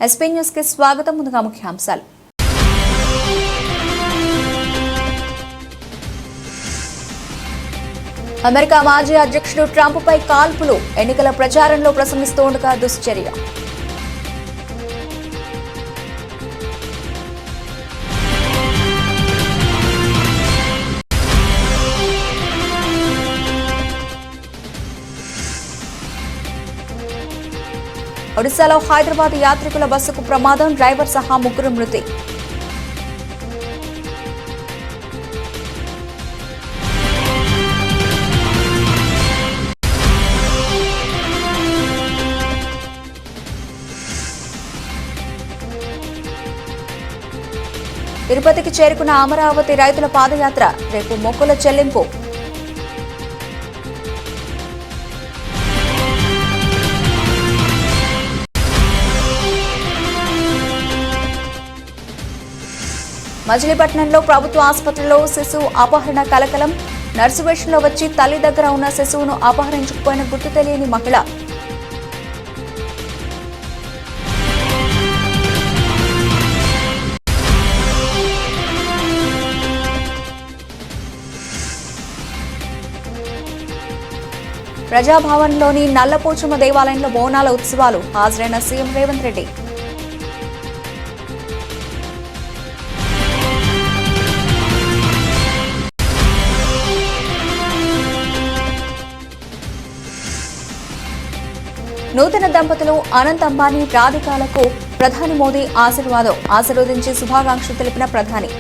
SP news కి స్వాగతం. ముందుగా ముఖ్యాంశాలు. అమెరికా మాజీ అధ్యక్షుడు ట్రంప్ పై కాల్పులు, ఎన్నికల ప్రచారంలో ప్రసంగిస్తుండగా దుశ్చర్య. ఒడిశాలో హైదరాబాద్ యాత్రికుల బస్సుకు ప్రమాదం, డ్రైవర్ సహా ముగ్గురు మృతి. తిరుపతికి చేరుకున్న అమరావతి రైతుల పాదయాత్ర, రేపు మొక్కుల చెల్లింపు. మచిలీపట్నంలో ప్రభుత్వ ఆసుపత్రిలో శిశువు అపహరణ కలకలం. నర్సు వేషంలో వచ్చి తల్లి దగ్గర ఉన్న శిశువును అపహరించుకుపోయిన గుర్తు తెలియని మహిళ. ప్రజాభవన్లోని నల్లపోచమ్మ దేవాలయంలో బోనాల ఉత్సవాలు, హాజరైన సీఎం రేవంత్ రెడ్డి. నూతన దంపతులు అనంత్ అంబానీ, రాధికాలకు ప్రధాని మోదీ ఆశీర్వదించి శుభాకాంక్షలు తెలిపిన ప్రధాని.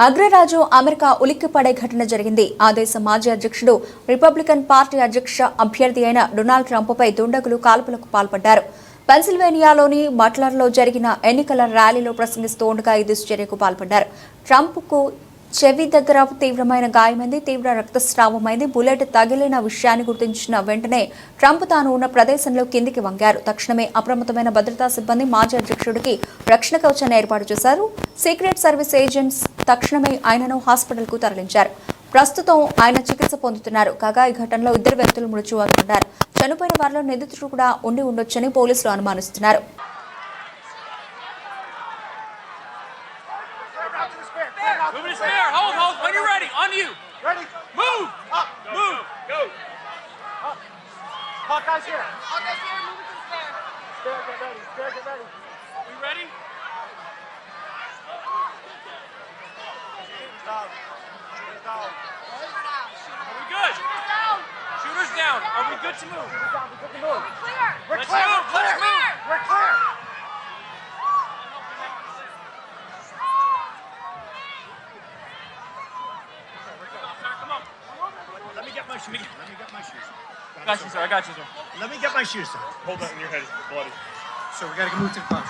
అగ్రరాజు అమెరికా ఉలిక్కిపడే ఘటన జరిగింది. ఆ దేశ మాజీ అధ్యక్షుడు, రిపబ్లికన్ పార్టీ అధ్యక్ష అభ్యర్థి అయిన డొనాల్డ్ ట్రంప్పై దుండగులు కాల్పులకు పాల్పడ్డారు. పెన్సిల్వేనియాలోని బట్లర్లో జరిగిన ఎన్నికల ర్యాలీలో ప్రసంగిస్తూ ఉండగా ఈ దుశ్చర్యకు పాల్పడ్డారు. ట్రంప్కు చెవి దగ్గర తీవ్రమైన గాయమైంది, తీవ్ర రక్తస్రావమైంది. బుల్లెట్ తగిలిన విషయాన్ని గుర్తించిన వెంటనే ట్రంప్ తాను ఉన్న ప్రదేశంలో కిందికి వంగారు. తక్షణమే అప్రమత్తమైన భద్రతా సిబ్బంది మాజీ అధ్యక్షుడికి రక్షణ కవచాన్ని ఏర్పాటు చేశారు. సీక్రెట్ సర్వీస్ ఏజెంట్స్ తక్షణమే ఆయనను హాస్పిటల్కు తరలించారు. ప్రస్తుతం ఆయన చికిత్స పొందుతున్నారు. కాగా ఈ ఘటనలో 2 వ్యక్తులు మృత్యువాత పడ్డారు. చనిపోయిన వారిలో నిందితుడు కూడా ఉండి ఉండొచ్చని పోలీసులు అనుమానిస్తున్నారు. When you're ready, on you. Ready? Move! Up! Move! Go! Up! Hawkeye's here. Hawkeye's here, move it to the stair. Stair, get ready. Stair, get ready. We ready? Shooters down. Shooters down. Are we good? Shooters down. Shooters down. Are we good to move? Shooters down. We're good to move. We're clear. We're clear. Let's move. We're clear. Let me get my shoes. Got you, sir. I got you, sir. Let me get my shoes, sir. Hold that in your head. It's bloody. So we gotta move to the bus.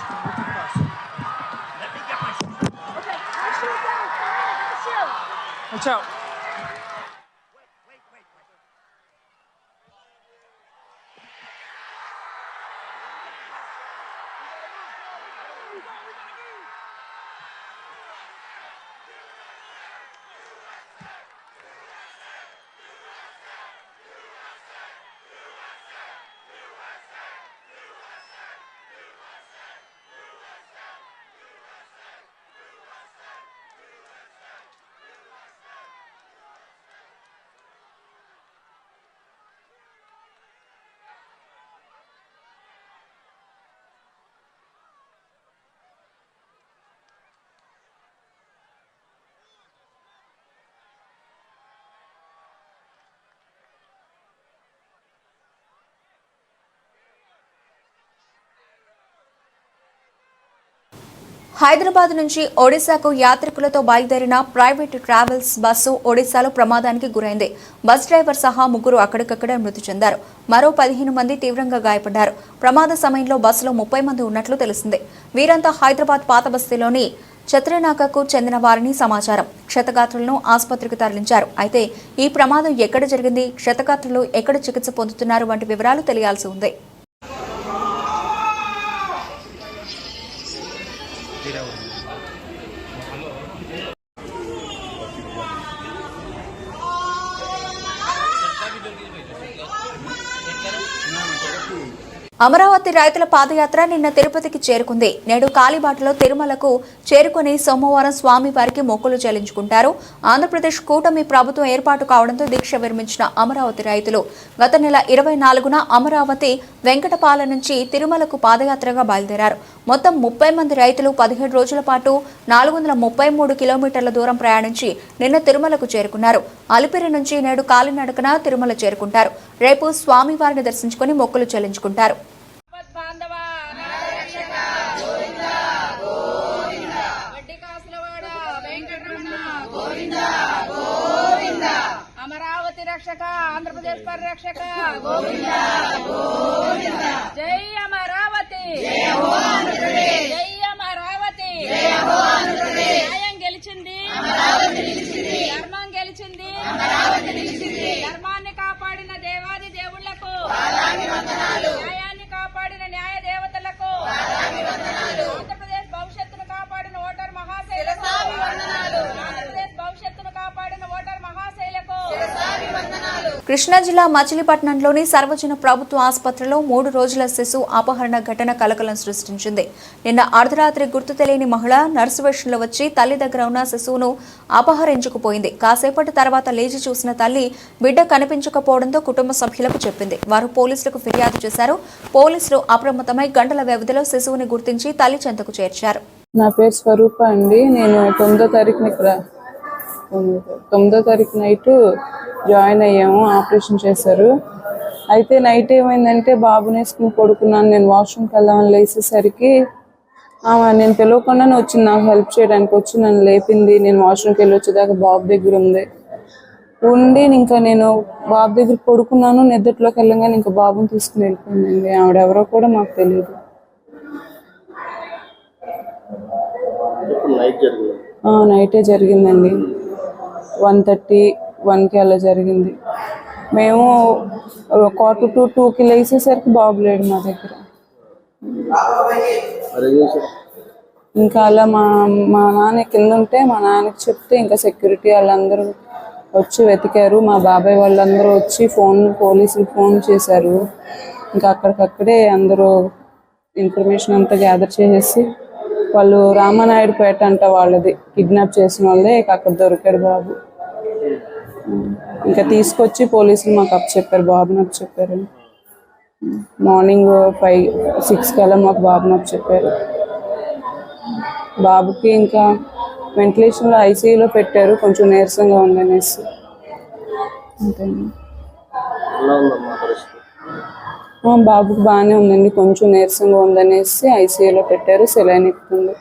Let me get my shoes. Okay, my shoes down. My shoes. Watch out. Wait. Hyderabad నుంచి ఒడిశాకు యాత్రికులతో బయలుదేరిన private travels bus ఒడిశాలో ప్రమాదానికి గురైంది. Bus driver సహా ముగ్గురు అక్కడికక్కడే మృతి చెందారు. మరో 15 మంది తీవ్రంగా గాయపడ్డారు. ప్రమాద సమయంలో బస్సులో 30 మంది ఉన్నట్లు తెలిసింది. వీరంతా హైదరాబాద్ పాత బస్తీలోని ఛత్రనాకకు చెందిన వారిని సమాచారం. క్షతగాత్రులను ఆసుపత్రికి తరలించారు. అయితే ఈ ప్రమాదం ఎక్కడ జరిగింది, క్షతగాత్రులు ఎక్కడ చికిత్స పొందుతున్నారు వంటి వివరాలు తెలియాల్సి ఉంది. అమరావతి రైతుల పాదయాత్ర నిన్న తిరుపతికి చేరుకుంది. నేడు కాలిబాటలో తిరుమలకు చేరుకుని సోమవారం స్వామివారికి మొక్కులు చెల్లించుకుంటారు. ఆంధ్రప్రదేశ్ కూటమి ప్రభుత్వం ఏర్పాటు కావడంతో దీక్ష విరమించిన అమరావతి రైతులు గత నెల 24న అమరావతి వెంకటపాలెం నుంచి తిరుమలకు పాదయాత్రగా బయలుదేరారు. మొత్తం 30 మంది రైతులు 17 రోజుల పాటు 433 కిలోమీటర్ల దూరం ప్రయాణించి నిన్న తిరుమలకు చేరుకున్నారు. అలిపిరి నుంచి నేడు కాలినడకన తిరుమల చేరుకుంటారు. రేపు స్వామివారిని దర్శించుకుని మొక్కులు చెల్లించుకుంటారు. అమరావతి రక్షక, ఆంధ్రప్రదేశ్ పరిరక్షక, గోవింద గోవింద. జై అమరావతి, జై అమరావతి. న్యాయం గెలిచింది, ధర్మం గెలిచింది, ధర్మాన్ని కాపాడిన దేవాది దేవుళ్లకు, న్యాయాన్ని కాపాడిన న్యాయ దేవతలకు, ఆంధ్రప్రదేశ్ భవిష్యత్తును కాపాడిన ఓటర్ మహాశైలకు, ఆంధ్రప్రదేశ్ భవిష్యత్తును కాపాడిన ఓటర్ మహాశైలకు. కృష్ణా జిల్లా మచిలీపట్నంలోని సర్వజన ప్రభుత్వ ఆసుపత్రిలో 3 రోజుల శిశు అపహరణ ఘటన కలకలం సృష్టించింది. నిన్న అర్ధరాత్రి గుర్తు తెలియని మహిళ నర్సు వేషంలో వచ్చి తల్లి దగ్గర ఉన్న శిశువును అపహరించుకుపోయింది. కాసేపటి తర్వాత లేచి చూసిన తల్లి బిడ్డ కనిపించకపోవడంతో కుటుంబ సభ్యులకు చెప్పింది. వారు పోలీసులకు ఫిర్యాదు చేశారు. పోలీసులు అప్రమత్తమై గంటల వ్యవధిలో శిశువుని గుర్తించి తల్లి చెంతకు చేర్చారు. నా పేరు స్వరూప అండి. నేను 9వ తారీఖున ఇక్కడ 9వ తారీఖు నైట్ జాయిన్ అయ్యాము. ఆపరేషన్ చేశారు. అయితే నైట్ ఏమైందంటే బాబుని వేసుకుని పడుకున్నాను. నేను వాష్రూమ్కి వెళ్దామని లేచేసరికి నేను తెలియకుండానే వచ్చింది నాకు హెల్ప్ చేయడానికి. వచ్చి నన్ను లేపింది. నేను వాష్రూమ్కి వెళ్ళి వచ్చేదాకా బాబు దగ్గర ఉండి ఇంకా నేను బాబు దగ్గర పడుకున్నాను. నిద్రలోకి వెళ్ళగానే ఇంకా బాబుని తీసుకుని వెళ్ళిపోయిందండి. ఆవిడెవరో కూడా మాకు తెలియదు. నైటే జరిగిందండి. 1:30-1కి అలా జరిగింది. మేము 1:45-2కి లేచేసరికి బాబు లేడు మా దగ్గర. ఇంకా అలా మా నాన్న కింద ఉంటే మా నాన్నకి చెప్తే ఇంకా సెక్యూరిటీ వాళ్ళందరూ వచ్చి వెతికారు. మా బాబాయ్ వాళ్ళందరూ వచ్చి పోలీసులు ఫోన్ చేశారు. ఇంకా అక్కడికక్కడే అందరూ ఇన్ఫర్మేషన్ అంతా గ్యాదర్ చేసేసి వాళ్ళు రామానాయుడుపేట అంట వాళ్ళది కిడ్నాప్ చేసిన వాళ్ళే అక్కడ దొరికాడు బాబు. ఇంకా తీసుకొచ్చి పోలీసులు మాకు అప్పచెప్పారు, బాబుని అప్పచెప్పారు. మార్నింగ్ 5-6 కల్లా మాకు బాబుని అప్పచెప్పారు. బాబుకి ఇంకా వెంటిలేషన్లో ఐసీయూలో పెట్టారు. కొంచెం నీరసంగా ఉందనేసి. అంతేండి. బాబుకి బాగానే ఉందండి. కొంచెం నీరసంగా ఉందనేసి ఐసీయూలో పెట్టారు. సెలైన్ ఎక్కుతుంది.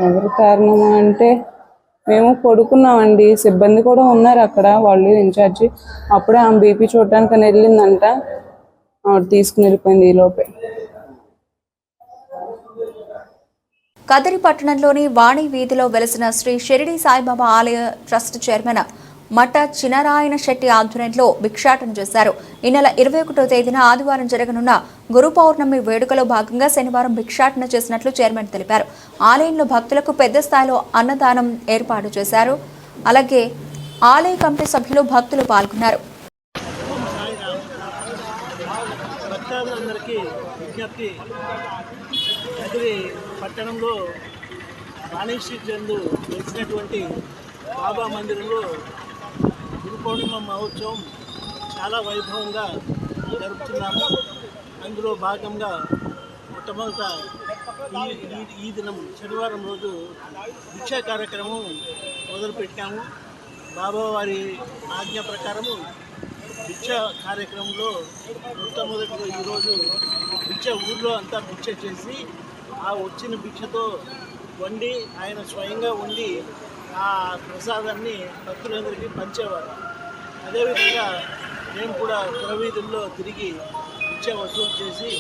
ఎవరు కారణమా అంటే మేము పడుకున్నామండి. సిబ్బంది కూడా ఉన్నారు అక్కడ, వాళ్ళు ఇన్ఛార్జి. అప్పుడే ఆమె బీపీ చూడటానికి అని వెళ్ళిందంట. ఆవిడ తీసుకుని వెళ్ళిపోయింది ఈ లోపే. కదిరి పట్టణంలోని వాణి వీధిలో వెలసిన శ్రీ షిరిడి సాయిబాబా ఆలయ ట్రస్ట్ చైర్మన్ మఠ చినరాయణ శెట్టి ఆధ్వర్యంలో భిక్షాటన చేశారు. ఈ నెల 21వ తేదీన ఆదివారం జరగనున్న గురు పౌర్ణమి వేడుకలో భాగంగా శనివారం భిక్షాటన చేసినట్లు చైర్మన్ తెలిపారు. ఆలయంలో భక్తులకు పెద్ద స్థాయిలో అన్నదానం ఏర్పాటు చేశారు. అలాగే ఆలయ కమిటీ సభ్యులు భక్తులు పాల్గొన్నారు. పట్టణంలో వాణి స్ట్రీట్ నందు వెలిసినటువంటి బాబా మందిరంలో గురు పౌర్ణిమ మహోత్సవం చాలా వైభవంగా జరుపుతున్నాము. అందులో భాగంగా మొట్టమొదట ఈ దినం శనివారం రోజు భిక్షా కార్యక్రమం మొదలుపెట్టాము. బాబా వారి ఆజ్ఞ ప్రకారము భిక్ష కార్యక్రమంలో మొట్టమొదటిగా ఈరోజు ఊళ్ళో అంతా భిక్ష చేసి ఆ వచ్చిన భిక్షతో వండి ఆయన స్వయంగా వండి ఆ ప్రసాదాన్ని భక్తులందరికీ పంచేవారు. అదేవిధంగా మేము కూడా పురవీధుల్లో తిరిగి భిక్ష వసూలు చేసి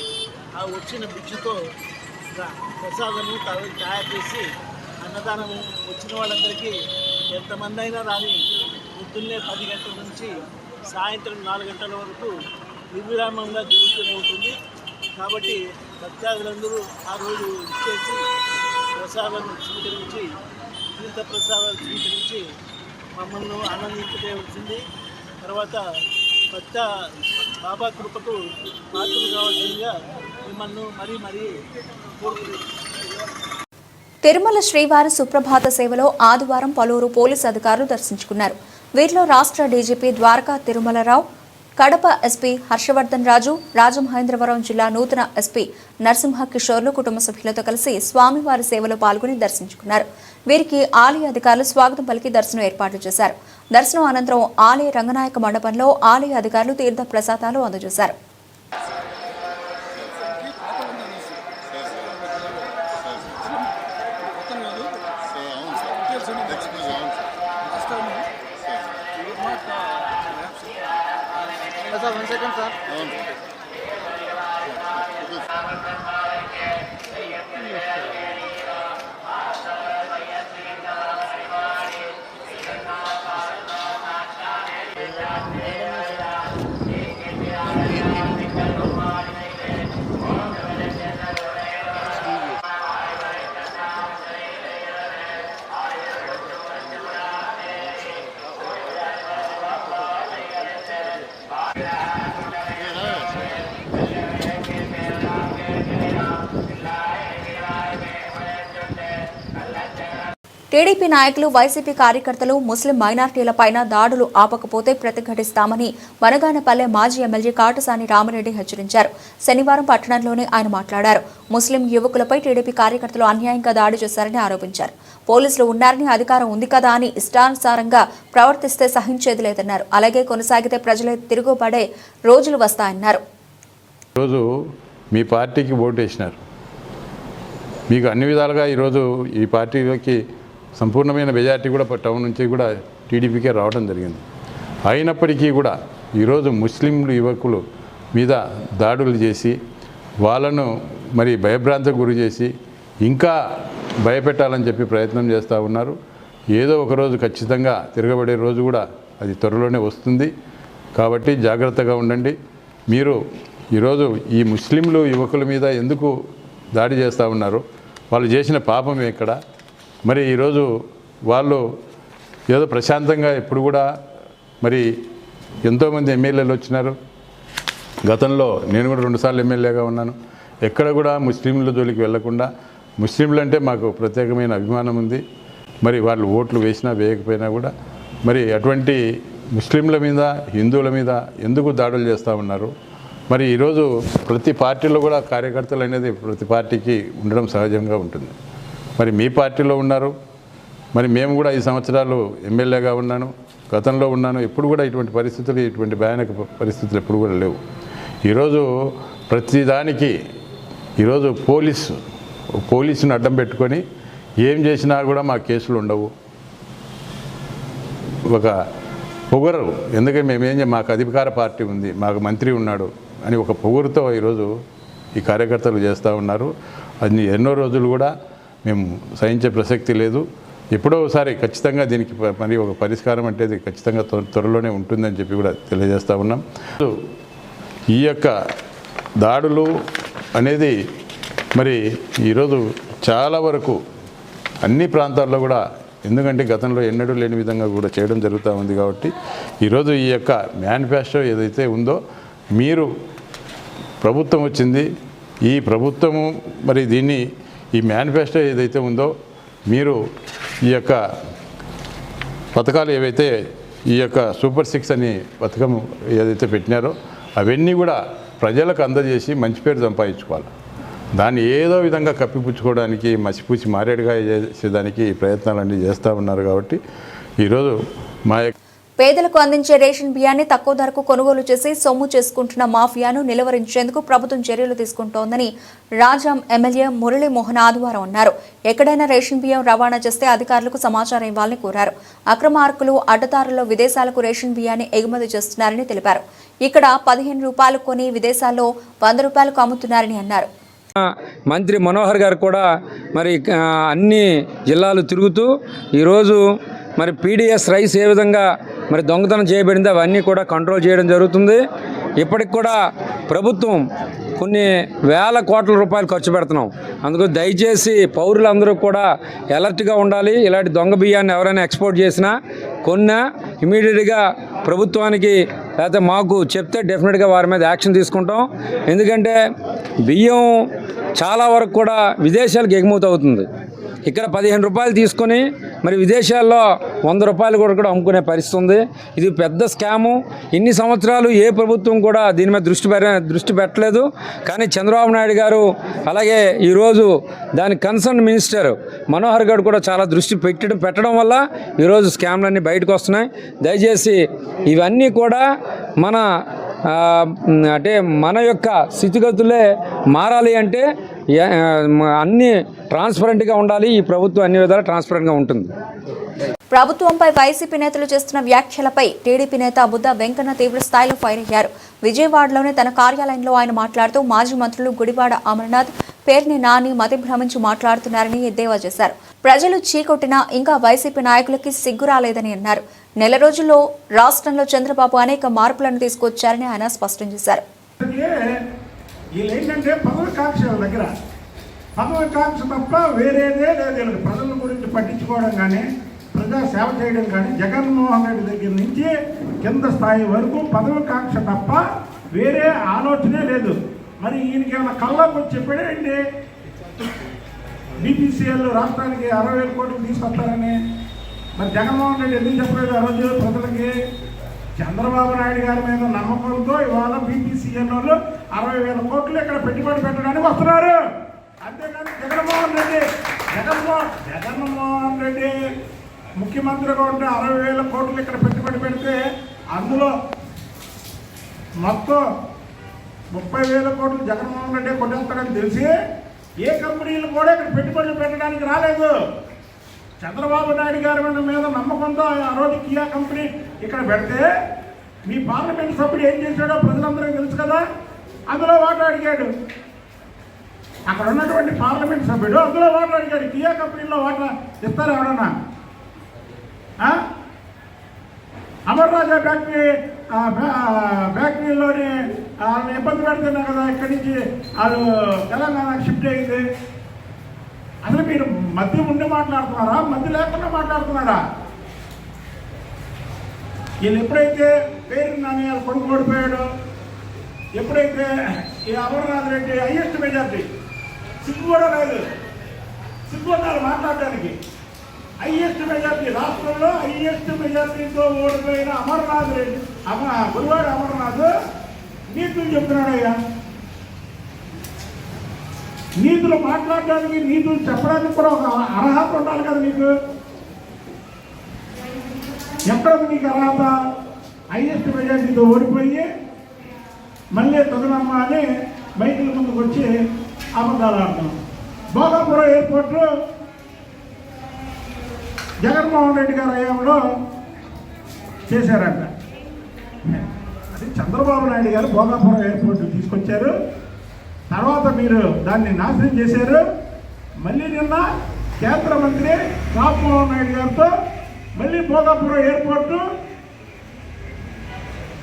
ఆ వచ్చిన భిక్షతో ప్రసాదము తయారు చేసి అన్నదానం వచ్చిన వాళ్ళందరికీ ఎంతమంది అయినా రాని పొద్దున్నే 10 గంటల నుంచి సాయంత్రం 4 గంటల వరకు నిర్విరామంగా జరుగుతూనే ఉంటుంది. కాబట్టి భక్తాదులందరూ ఆ రోజు ఇచ్చేసి ప్రసాదాలను స్వీకరించి తీర్థ ప్రసాదాలు స్వీకరించి మమ్మల్ని ఆనందించవలసింది తర్వాత బాబా కృపకు పాత్రలు కావాల్సిందిగా మిమ్మల్ని మరీ తిరుమల శ్రీవారి సుప్రభాత సేవలో ఆదివారం పలువురు పోలీసు అధికారులు దర్శించుకున్నారు. వీరిలో రాష్ట్ర డీజీపీ ద్వారకా తిరుమలరావు, కడప ఎస్పీ హర్షవర్ధన్ రాజు, రాజమహేంద్రవరం జిల్లా నూతన ఎస్పీ నరసింహ కిషోర్లు కుటుంబ సభ్యులతో కలిసి స్వామివారి సేవలో పాల్గొని దర్శించుకున్నారు. వీరికి ఆలయ అధికారులు స్వాగతం పలికి దర్శనం ఏర్పాట్లు చేశారు. దర్శనం అనంతరం ఆలయ రంగనాయక మండపంలో ఆలయ అధికారులు తీర్థ ప్రసాదాలు అందజేశారు. టీడీపీ నాయకులు, వైసీపీ కార్యకర్తలు ముస్లిం మైనార్టీలపైన దాడులు ఆపకపోతే ప్రతిఘటిస్తామని వనగానపల్లె మాజీ ఎమ్మెల్యే కాటసాని రామిరెడ్డి హెచ్చరించారు. శనివారం పట్టణంలోనే ఆయన మాట్లాడారు. ముస్లిం యువకులపై టీడీపీ కార్యకర్తలు అన్యాయంగా దాడి చేశారని ఆరోపించారు. పోలీసులు ఉన్నారని, అధికారం ఉంది కదా అని ఇష్టానుసారంగా ప్రవర్తిస్తే సహించేది లేదన్నారు. అలాగే కొనసాగితే ప్రజలే తిరుగుబడే రోజులు వస్తాయన్నారు. ఈరోజు మీ పార్టీకి ఓటేసినారు. మీకు అన్ని విధాలుగా ఈరోజు ఈ పార్టీలోకి సంపూర్ణమైన మెజార్టీ కూడా టౌన్ నుంచి కూడా టీడీపీకే రావడం జరిగింది. అయినప్పటికీ కూడా ఈరోజు ముస్లిం యువకులు మీద దాడులు చేసి వాళ్ళను మరి భయభ్రాంతకు గురి చేసి ఇంకా భయపెట్టాలని చెప్పి ప్రయత్నం చేస్తూ ఉన్నారు. ఏదో ఒకరోజు ఖచ్చితంగా తిరగబడే రోజు కూడా అది త్వరలోనే వస్తుంది. కాబట్టి జాగ్రత్తగా ఉండండి. మీరు ఈరోజు ఈ ముస్లింలు యువకుల మీద ఎందుకు దాడి చేస్తూ ఉన్నారు? వాళ్ళు చేసిన పాపం ఎక్కడ? మరి ఈరోజు వాళ్ళు ఏదో ప్రశాంతంగా ఎప్పుడు కూడా మరి ఎంతోమంది ఎమ్మెల్యేలు వచ్చినారు. గతంలో నేను కూడా 2 సార్లు ఎమ్మెల్యేగా ఉన్నాను. ఎక్కడ కూడా ముస్లింల జోలికి వెళ్లకుండా, ముస్లింలు అంటే మాకు ప్రత్యేకమైన అభిమానం ఉంది. మరి వాళ్ళు ఓట్లు వేసినా వేయకపోయినా కూడా మరి అటువంటి ముస్లింల మీద, హిందువుల మీద ఎందుకు దాడులు చేస్తూ ఉన్నారు? మరి ఈరోజు ప్రతి పార్టీలో కూడా కార్యకర్తలు అనేది ప్రతి పార్టీకి ఉండడం సహజంగా ఉంటుంది. మరి మీ పార్టీలో ఉన్నారు, మరి మేము కూడా 5 సంవత్సరాలు ఎమ్మెల్యేగా ఉన్నాను, గతంలో ఉన్నాను. ఎప్పుడు కూడా ఇటువంటి పరిస్థితులు, ఇటువంటి భయానక పరిస్థితులు ఎప్పుడు కూడా లేవు. ఈరోజు ప్రతిదానికి ఈరోజు పోలీసును అడ్డం పెట్టుకొని ఏం చేసినా కూడా మా కేసులు ఉండవు. ఒక పొగరు, ఎందుకంటే మేమేం మాకు అధికార పార్టీ ఉంది, మాకు మంత్రి ఉన్నాడు అని ఒక పొగురుతో ఈరోజు ఈ కార్యకర్తలు చేస్తూ ఉన్నారు. అది ఎన్నో రోజులు కూడా మేము సహించే ప్రసక్తి లేదు. ఎప్పుడో ఒకసారి ఖచ్చితంగా దీనికి మరి ఒక పరిష్కారం అంటే ఇది ఖచ్చితంగా త్వరలోనే ఉంటుందని చెప్పి కూడా తెలియజేస్తూ ఉన్నాం. ఈ యొక్క దాడులు అనేది మరి ఈరోజు చాలా వరకు అన్ని ప్రాంతాల్లో కూడా, ఎందుకంటే గతంలో ఎన్నడూ లేని విధంగా కూడా చేయడం జరుగుతూ ఉంది. కాబట్టి ఈరోజు ఈ యొక్క మేనిఫెస్టో ఏదైతే ఉందో, మీరు ప్రభుత్వం వచ్చింది, ఈ ప్రభుత్వము మరి దీన్ని ఈ మేనిఫెస్టో ఏదైతే ఉందో, మీరు ఈ యొక్క పథకాలు ఏవైతే ఈ యొక్క సూపర్ 6 అని పథకం ఏదైతే పెట్టినారో అవన్నీ కూడా ప్రజలకు అందజేసి మంచి పేరు సంపాదించుకోవాలి. దాన్ని ఏదో విధంగా కప్పిపుచ్చుకోవడానికి, మసిపూచి మారేడుగా చేసేదానికి ప్రయత్నాలన్నీ చేస్తూ ఉన్నారు. కాబట్టి ఈరోజు మా పేదలకు అందించే రేషన్ బియ్యాన్ని తక్కువ ధరకు కొనుగోలు చేసి సొమ్ము చేసుకుంటున్న మాఫియాను నిలువరించేందుకు ప్రభుత్వం చర్యలు తీసుకుంటోందని రాజాం ఎమ్మెల్యే మురళీమోహన్ ఆదివారం అన్నారు. ఎక్కడైనా రేషన్ బియ్యం రవాణా చేస్తే అధికారులకు సమాచారం ఇవ్వాలని కోరారు. అక్రమార్కులు, అడ్డదారుల్లో విదేశాలకు రేషన్ బియ్యాన్ని ఎగుమతి చేస్తున్నారని తెలిపారు. ఇక్కడ 15 రూపాయలు కొని విదేశాల్లో 100 రూపాయలకు అమ్ముతున్నారని అన్నారు. మంత్రి మనోహర్ గారు కూడా మరి అన్ని జిల్లాలు తిరుగుతూ ఈరోజు మరి పీడిఎస్ రైస్ ఏ విధంగా మరి దొంగతనం చేయబడిందో అవన్నీ కూడా కంట్రోల్ చేయడం జరుగుతుంది. ఇప్పటికి కూడా ప్రభుత్వం కొన్ని వేల కోట్ల రూపాయలు ఖర్చు పెడుతున్నాం. అందుకు దయచేసి పౌరులందరూ కూడా అలర్ట్గా ఉండాలి. ఇలాంటి దొంగ బియ్యాన్ని ఎవరైనా ఎక్స్పోర్ట్ చేసినా కొన్నా ఇమీడియట్గా ప్రభుత్వానికి లేకపోతే మాకు చెప్తే డెఫినెట్గా వారి మీద యాక్షన్ తీసుకుంటాం. ఎందుకంటే బియ్యం చాలా వరకు కూడా విదేశాలకు ఎగుమతి అవుతుంది. ఇక్కడ 15 రూపాయలు తీసుకొని మరి విదేశాల్లో 100 రూపాయలు కూడా అమ్ముకునే పరిస్థితి ఉంది. ఇది పెద్ద స్కాము. ఇన్ని సంవత్సరాలు ఏ ప్రభుత్వం కూడా దీని మీద దృష్టి పెట్టలేదు. కానీ చంద్రబాబు నాయుడు గారు అలాగే ఈరోజు దాని కన్సర్న్ మినిస్టర్ మనోహర్ గారు కూడా చాలా దృష్టి పెట్టడం వల్ల ఈరోజు స్కామ్లన్నీ బయటకు వస్తున్నాయి. దయచేసి ఇవన్నీ కూడా అంటే మన యొక్క స్థితిగతులే మారాలి అంటే అన్నీ ట్రాన్స్పరెంట్గా ఉండాలి. ఈ ప్రభుత్వం అన్ని విధాలా ట్రాన్స్పరెంట్గా ఉంటుంది. ప్రభుత్వంపై వైసీపీ నేతలు చేస్తున్న వ్యాఖ్యలపై టీడీపీ నేత బుద్ధ వెంకన్న తీవ్ర స్థాయిలో ఫైర్ అయ్యారు. విజయవాడలోని తన కార్యాలయంలో ఆయన మాట్లాడుతూ మాజీ మంత్రులు గుడివాడ అమర్నాథ్, పేర్ని నాని మతి భ్రమించి మాట్లాడుతున్నారని ఎద్దేవా చేశారు. ప్రజలు చీకొట్టినా ఇంకా వైసీపీ నాయకులకి సిగ్గు రాలేదని అన్నారు. నెల రోజుల్లో రాష్ట్రంలో చంద్రబాబు అనేక మార్పులను తీసుకొచ్చారని ఆయన స్పష్టం చేశారు. పదవికాంక్ష తప్ప వేరేదే లేదు. ప్రజల గురించి పట్టించుకోవడం కానీ ప్రజా సేవ చేయడం కానీ జగన్మోహన్ రెడ్డి దగ్గర నుంచి కింద స్థాయి వరకు పదవికాంక్ష తప్ప వేరే ఆలోచనే లేదు. మరి ఈయనకి ఏమైనా కళ్ళకు వచ్చి చెప్పాడండి బీపీసీఎల్ రాష్ట్రానికి 60,000 కోట్లు తీసుకొస్తారని. మరి జగన్మోహన్ రెడ్డి ఎందుకు చెప్పలేదు ఆ రోజు ప్రజలకి? చంద్రబాబు నాయుడు గారి మీద నమ్మకంతో ఇవాళ బీపీసీఎల్ వాళ్ళు 60,000 కోట్లు ఇక్కడ పెట్టుబడి పెట్టడానికి వస్తున్నారు. అంతేకాని జగన్మోహన్ రెడ్డి ముఖ్యమంత్రిగా ఉంటే 60,000 కోట్లు ఇక్కడ పెట్టుబడి పెడితే అందులో మొత్తం 30,000 కోట్లు జగన్మోహన్ రెడ్డి కొట్టేస్తాడని తెలిసి ఏ కంపెనీలు కూడా ఇక్కడ పెట్టుబడులు పెట్టడానికి రాలేదు. చంద్రబాబు నాయుడు గారి మీద నమ్మకంతో ఆ రోజు కియా కంపెనీ ఇక్కడ పెడితే మీ పార్లమెంట్ సభ్యుడు ఏం చేశాడో ప్రజలందరికీ తెలుసు కదా. అందులో వాటా అడిగాడు. అక్కడ ఉన్నటువంటి పార్లమెంట్ సభ్యుడు అందులో వాటా అడిగాడు. కియా కంపెనీలో వాటా ఇస్తారు ఎవడన్నా? అమర్ రాజా ఫ్యాక్టరీలోని వాళ్ళని ఇబ్బంది పెడుతున్నారు కదా, ఇక్కడి నుంచి వాళ్ళు తెలంగాణకు షిఫ్ట్ అయ్యింది. అసలు మీరు మధ్య ఉండి మాట్లాడుతున్నారా, మధ్య లేకుండా మాట్లాడుతున్నారా? వీళ్ళు ఎప్పుడైతే పేరు నాని వాళ్ళ కొడుకు ఓడిపోయాడో, ఎప్పుడైతే ఈ అమర్నాథ్ రెడ్డి హైయెస్ట్ మెజార్టీ, సిగ్గు కూడా లేదు, సిగ్గు ఉన్నారు మాట్లాడడానికి. హైయెస్ట్ మెజార్టీ, రాష్ట్రంలో హైయెస్ట్ మెజార్టీతో ఓడిపోయిన అమర్నాథ్ రెడ్డి, గురువాడ అమర్నాథ్ నీతులు చెప్తున్నాడయ్యా. నీతులు మాట్లాడడానికి, నీతులు చెప్పడానికి కూడా ఒక అర్హత ఉండాలి కదా నీకు. ఎక్కడ నీకు అర్హత? హైయెస్ట్ మెజార్టీతో ఓడిపోయి మళ్ళీ తొగనమ్మ అని బయటల ముందుకు వచ్చి అబద్ధాలు ఆడతాం. భోగాపురం ఎయిర్పోర్టు జగన్మోహన్ రెడ్డి గారు అయ్యాములో చేశారంట. అది చంద్రబాబు నాయుడు గారు భోగాపురం ఎయిర్పోర్టు తీసుకొచ్చారు. తర్వాత మీరు దాన్ని నాశనం చేశారు. మళ్ళీ నిన్న కేంద్ర మంత్రి రామ్మోహన్ నాయుడు గారితో మళ్ళీ భోగాపురం ఎయిర్పోర్టు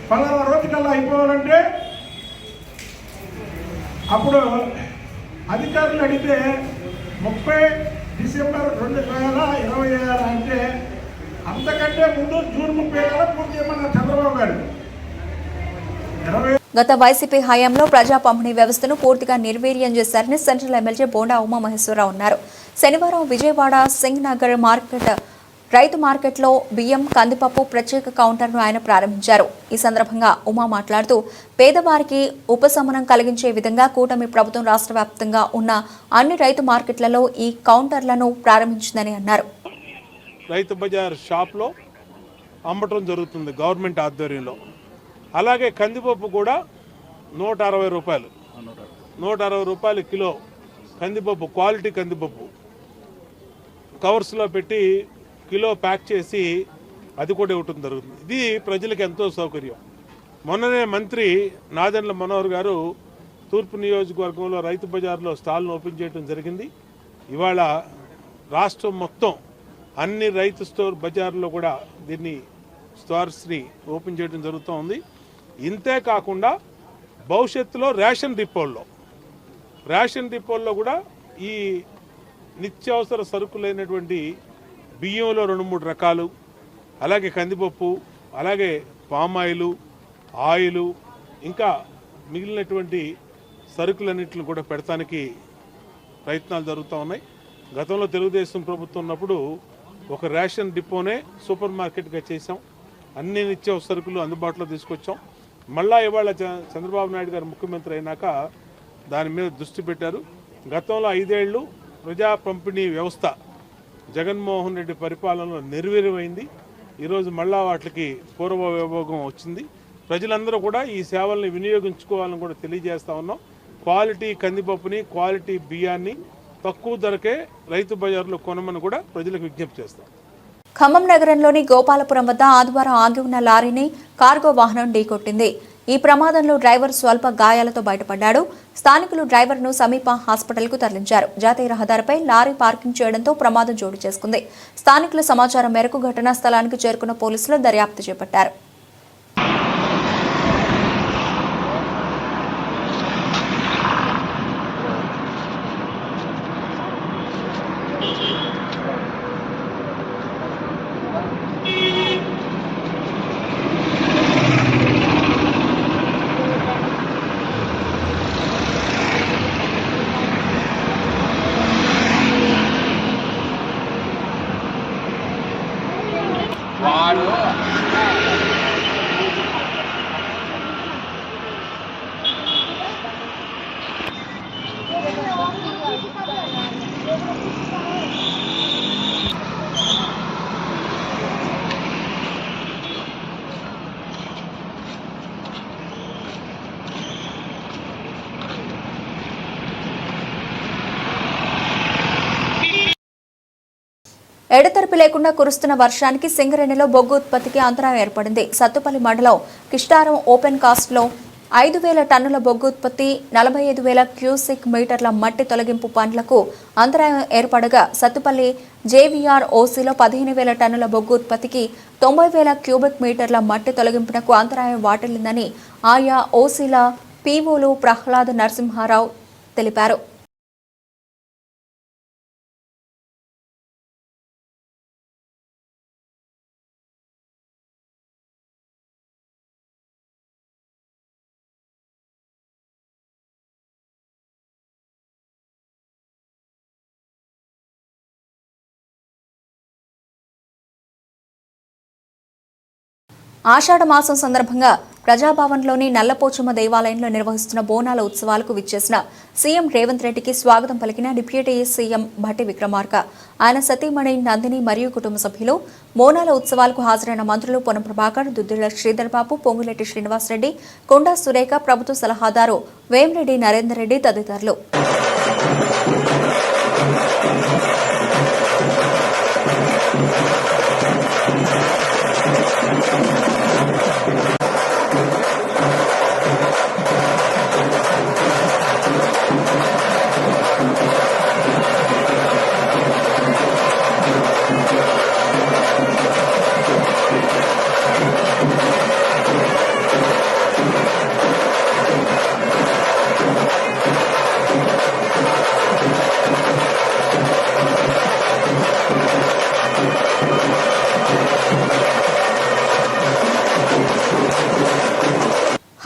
పలానా రోజుకల్లా అయిపోవాలంటే అప్పుడు అధికారులు అడిగితే 30 డిసెంబర్ 2026 అంటే అంతకంటే ముందు జూన్ 30 పూర్తి చేయమన్నారు చంద్రబాబు గారు. గత వైసీపీ హయాంలో ప్రజా పంపిణీ వ్యవస్థను పూర్తిగా నిర్వీర్యం చేశారని సెంట్రల్ ఎమ్మెల్యే బోండా ఉమామహేశ్వరరావు అన్నారు. శనివారం విజయవాడ సింగ్ నగర్ రైతు మార్కెట్లో బియ్యం, కందిపప్పు ప్రత్యేక కౌంటర్ను ఆయన ప్రారంభించారు. ఈ సందర్భంగా ఉమా మాట్లాడుతూ పేదవారికి ఉపశమనం కలిగించే విధంగా కూటమి ప్రభుత్వం రాష్ట్ర వ్యాప్తంగా ఉన్న అన్ని రైతు మార్కెట్లలో ఈ కౌంటర్లను ప్రారంభించిందని అన్నారు. రైతు బజార్ షాప్లో అమ్మటం జరుగుతుంది గవర్నమెంట్ ఆధ్వర్యంలో. అలాగే కందిపప్పు కూడా 160 రూపాయలు, 160 రూపాయలు కిలో కందిపప్పు, క్వాలిటీ కందిపప్పు కవర్స్లో పెట్టి కిలో ప్యాక్ చేసి అది కూడా ఇవ్వటం జరుగుతుంది. ఇది ప్రజలకు ఎంతో సౌకర్యం. మొన్ననే మంత్రి నాదెండ్ల మనోహర్ గారు తూర్పు నియోజకవర్గంలో రైతు బజార్లో స్టాల్ను ఓపెన్ చేయడం జరిగింది. ఇవాళ రాష్ట్రం మొత్తం అన్ని రైతు స్టోర్ బజార్లో కూడా దీన్ని స్టోర్స్ని ఓపెన్ చేయడం జరుగుతూ ఉంది. ఇంతే కాకుండా భవిష్యత్తులో రేషన్ డిపోల్లో కూడా ఈ నిత్యావసర సరుకులైనటువంటి బియ్యంలో 2-3 రకాలు, అలాగే కందిపప్పు, అలాగే పామాయిలు, ఆయిలు, ఇంకా మిగిలినటువంటి సరుకులన్నింటిని కూడా పెడతానికి ప్రయత్నాలు జరుగుతూ ఉన్నాయి. గతంలో తెలుగుదేశం ప్రభుత్వం ఉన్నప్పుడు ఒక రేషన్ డిపోనే సూపర్ మార్కెట్గా చేసాం. అన్ని నిత్యావసర సరుకులు అందుబాటులో తీసుకొచ్చాం. మళ్ళా ఇవాళ చంద్రబాబు నాయుడు గారు ముఖ్యమంత్రి అయినాక దాని మీద దృష్టి పెట్టారు. గతంలో 5 ఏళ్ళు ప్రజా పంపిణీ వ్యవస్థ జగన్మోహన్ రెడ్డి పరిపాలనలో నిర్వీర్యమైంది. ఈరోజు మళ్ళా వాటికి పూర్వ వైభోగం వచ్చింది. ప్రజలందరూ కూడా ఈ సేవల్ని వినియోగించుకోవాలని కూడా తెలియజేస్తా ఉన్నాం. క్వాలిటీ కందిపప్పుని, క్వాలిటీ బియ్యాన్ని తక్కువ ధరకే రైతు బజార్లో కొనమని కూడా ప్రజలకు విజ్ఞప్తి చేస్తాం. ఖమ్మం నగరంలోని గోపాలపురం వద్ద ఆదివారం ఆగి ఉన్న లారీని కార్గో వాహనం ఢీకొట్టింది. ఈ ప్రమాదంలో డ్రైవర్ స్వల్ప గాయాలతో బయటపడ్డాడు. స్థానికులు డ్రైవర్ను సమీప హాస్పిటల్కు తరలించారు. జాతీయ రహదారిపై లారీ పార్కింగ్ చేయడంతో ప్రమాదం చోటు చేసుకుంది. స్థానికుల సమాచారం మేరకు ఘటనా స్థలానికి చేరుకున్న పోలీసులు దర్యాప్తు చేపట్టారు. ఎడతెరిపి లేకుండా కురుస్తున్న వర్షానికి సింగరేణిలో బొగ్గు ఉత్పత్తికి అంతరాయం ఏర్పడింది. సత్తుపల్లి మండలం కిష్టారం ఓపెన్ కాస్ట్లో 5,000 టన్నుల బొగ్గు ఉత్పత్తి, 45,000 క్యూసెక్ మీటర్ల మట్టి తొలగింపు పనులకు అంతరాయం ఏర్పడగా సత్తుపల్లి జేవీఆర్ ఓసీలో 15,000 టన్నుల బొగ్గు ఉత్పత్తికి 90,000 క్యూబిక్ మీటర్ల మట్టి తొలగింపునకు అంతరాయం వాటిల్లిందని ఆయా ఓసీల పీఓలు ప్రహ్లాద్ నరసింహారావు తెలిపారు. ఆషాఢ మాసం సందర్భంగా ప్రజాభవన్లోని నల్లపోచమ్మ దేవాలయంలో నిర్వహిస్తున్న బోనాల ఉత్సవాలకు విచ్చేసిన సీఎం రేవంత్ రెడ్డికి స్వాగతం పలికిన డిప్యూటీ సీఎం భట్టి విక్రమార్క, ఆయన సతీమణి నందిని మరియు కుటుంబ సభ్యులు. బోనాల ఉత్సవాలకు హాజరైన మంత్రులు పొన్నం ప్రభాకర్, దుద్దిళ్ల శ్రీధర్ బాబు, పొంగులేటి శ్రీనివాసరెడ్డి, కొండా సురేఖ, ప్రభుత్వ సలహాదారు వేమిరెడ్డి నరేందర్ రెడ్డి తదితరులు.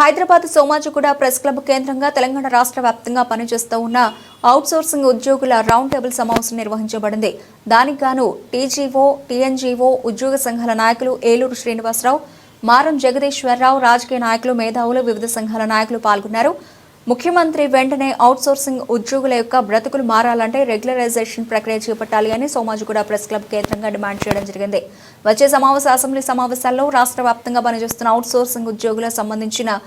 హైదరాబాద్ సోమాజిగూడ ప్రెస్ క్లబ్ కేంద్రంగా తెలంగాణ రాష్ట్ర వ్యాప్తంగా పనిచేస్తూ ఉన్న అవుట్సోర్సింగ్ ఉద్యోగుల రౌండ్ టేబుల్ సమావేశం నిర్వహించబడింది. దానికి గాను టీజీఓ, టీఎన్జీఓ ఉద్యోగ సంఘాల నాయకులు ఏలూరు శ్రీనివాసరావు, మారం జగదీశ్వరరావు, రాజకీయ నాయకులు, మేధావులు, వివిధ సంఘాల నాయకులు పాల్గొన్నారు. ముఖ్యమంత్రి వెంటనే అవుట్సోర్సింగ్ ఉద్యోగుల యొక్క బ్రతుకులు మారాలంటే రెగ్యులరైజేషన్ ప్రక్రియ చేపట్టాలి అని సోమాజిగూడ ప్రెస్ క్లబ్ కేంద్రంగా డిమాండ్ చేయడం జరిగింది. వచ్చే అసెంబ్లీ సమావేశాల్లో రాష్ట్ర వ్యాప్తంగా పనిచేస్తున్న అవుట్సోర్సింగ్ ఉద్యోగులకు సంబంధించిన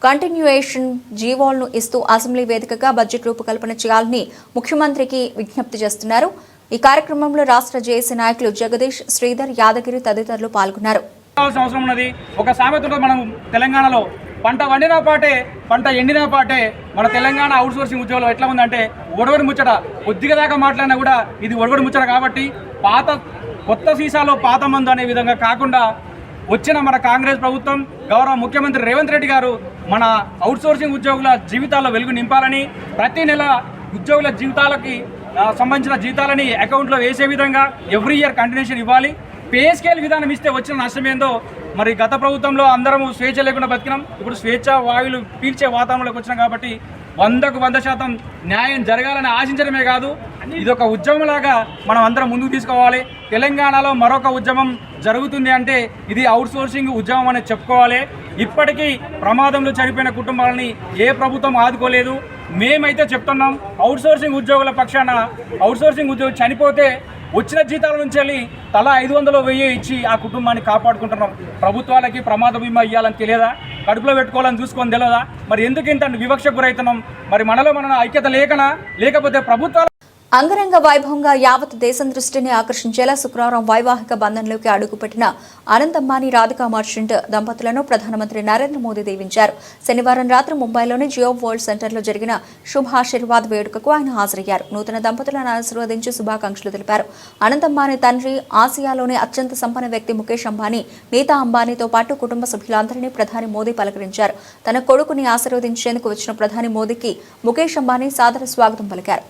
కంటిన్యూయేషన్ జీవోలను ఇస్తూ అసెంబ్లీ వేదికగా బడ్జెట్ రూపకల్పన చేయాలని ముఖ్యమంత్రికి విజ్ఞప్తి చేస్తున్నారు. ఈ కార్యక్రమంలో రాష్ట్ర జేఏసీ నాయకులు జగదీష్, శ్రీధర్, యాదగిరి తదితరులు పాల్గొన్నారు. అవసరం ఉన్నది. ఒక సామెత ఉంటుంది మనం తెలంగాణలో, పంట వండినా పాటే, పంట ఎండినా పాటే. మన తెలంగాణ అవుట్సోర్సింగ్ ఉద్యోగులు ఎట్లా ఉందంటే ఒడవడి ముచ్చట. కొద్దిగా దాకా మాట్లాడినా కూడా ఇది ఒడవడి ముచ్చట. కాబట్టి కొత్త సీసాలో పాత మందు అనే విధంగా కాకుండా వచ్చిన మన కాంగ్రెస్ ప్రభుత్వం, గౌరవ ముఖ్యమంత్రి రేవంత్ రెడ్డి గారు మన అవుట్సోర్సింగ్ ఉద్యోగుల జీవితాల్లో వెలుగు నింపాలని, ప్రతి నెల ఉద్యోగుల జీవితాలకి సంబంధించిన జీతాలని అకౌంట్లో వేసే విధంగా ఎవ్రీ ఇయర్ కంటిన్యూషన్ ఇవ్వాలి. పే స్కేల్ విధానం ఇస్తే వచ్చిన నష్టం ఏందో మరి గత ప్రభుత్వంలో అందరం స్వేచ్ఛ లేకుండా బతికినాం. ఇప్పుడు స్వేచ్ఛ వాయువులు పీల్చే వాతావరణంలోకి వచ్చినాం కాబట్టి 100% న్యాయం జరగాలని ఆశించడమే కాదు, ఇది ఒక ఉద్యమంలాగా మనం అందరం ముందుకు తీసుకోవాలి. తెలంగాణలో మరొక ఉద్యమం జరుగుతుంది అంటే ఇది అవుట్సోర్సింగ్ ఉద్యమం అని చెప్పుకోవాలి. ఇప్పటికీ ప్రమాదంలో చనిపోయిన కుటుంబాలని ఏ ప్రభుత్వం ఆదుకోలేదు. మేమైతే చెప్తున్నాం, అవుట్సోర్సింగ్ ఉద్యోగుల పక్షాన అవుట్సోర్సింగ్ ఉద్యోగి చనిపోతే వచ్చిన జీతాల నుంచి వెళ్ళి తలా 500-1000 ఇచ్చి ఆ కుటుంబాన్ని కాపాడుకుంటున్నాం. ప్రభుత్వాలకి ప్రమాద బీమా ఇవ్వాలని తెలియదా? కడుపులో పెట్టుకోవాలని చూసుకొని తెలియదా? మరి ఎందుకు ఇంత వివక్షకు గురవుతున్నాం? మరి మనలో మన ఐక్యత లేకపోతే ప్రభుత్వాల అంగరంగ వైభవంగా యావత్ దేశం దృష్టిని ఆకర్షించేలా శుక్రవారం వైవాహిక బంధంలోకి అడుగుపెట్టిన అనంత్ అంబానీ రాధికా మర్చెంట్ దంపతులను ప్రధానమంత్రి నరేంద్ర మోదీ దీవించారు. శనివారం రాత్రి ముంబైలోని జియో వరల్డ్ సెంటర్లో జరిగిన శుభాశీర్వాద్ వేడుకకు ఆయన హాజరయ్యారు. నూతన దంపతులను ఆశీర్వదించి శుభాకాంక్షలు తెలిపారు. అనంత్ అంబానీ తండ్రి, ఆసియాలోని అత్యంత సంపన్న వ్యక్తి ముఖేష్ అంబానీ, నీతా అంబానీతో పాటు కుటుంబ సభ్యులందరినీ ప్రధాని మోదీ పలకరించారు. తన కొడుకుని ఆశీర్వదించేందుకు వచ్చిన ప్రధాని మోదీకి ముఖేష్ అంబానీ సాదర స్వాగతం పలికారు.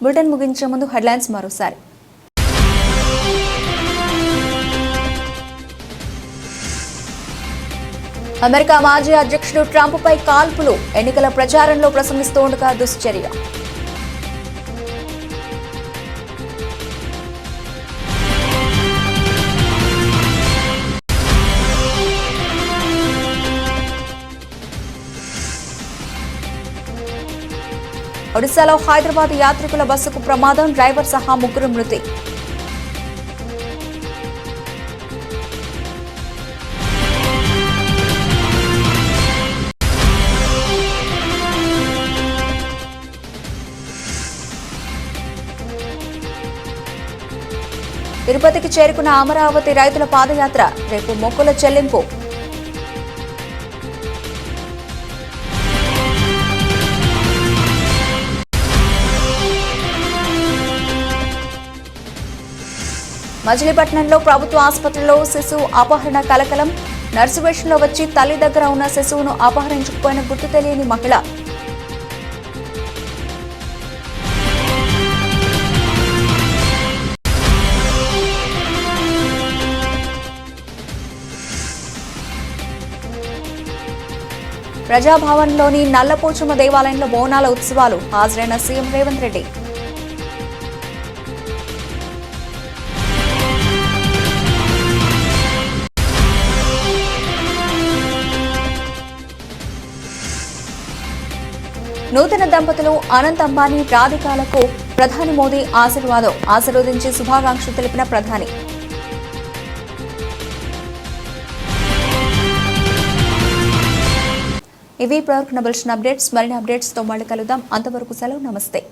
బులెటిన్ ముగించే ముందు హెడ్లైన్స్ మరోసారి. అమెరికా మాజీ అధ్యక్షుడు ట్రంప్పై కాల్పులు, ఎన్నికల ప్రచారంలో ప్రసంగిస్తుండగా దుశ్చర్య. ఒడిశాలో హైదరాబాద్ యాత్రికుల బస్సుకు ప్రమాదం, డ్రైవర్ సహా 3 మృతి. తిరుపతికి చేరుకున్న అమరావతి రైతుల పాదయాత్ర, రేపు మొక్కుల చెల్లింపు. మచిలీపట్నంలో ప్రభుత్వ ఆసుపత్రిలో శిశువు అపహరణ కలకలం, నర్సు వేషంలో వచ్చి తల్లి దగ్గర ఉన్న శిశువును అపహరించుకుపోయిన గుర్తు తెలియని మహిళ. ప్రజాభవన్లోని నల్లపోచమ్మ దేవాలయంలో బోనాల ఉత్సవాలు, హాజరైన సీఎం రేవంత్ రెడ్డి. నూతన దంపతులు అనంత్ అంబానీ రాధికాలకు ప్రధాని మోదీ ఆశీర్వదించి శుభాకాంక్షలు తెలిపిన ప్రధాని. ఇవి ప్రవర్తన బులెటిన్ అప్డేట్స్. మరిన్ని అప్డేట్స్తో మళ్ళీ కలుద్దాం. అంతవరకు సెలవు. నమస్తే.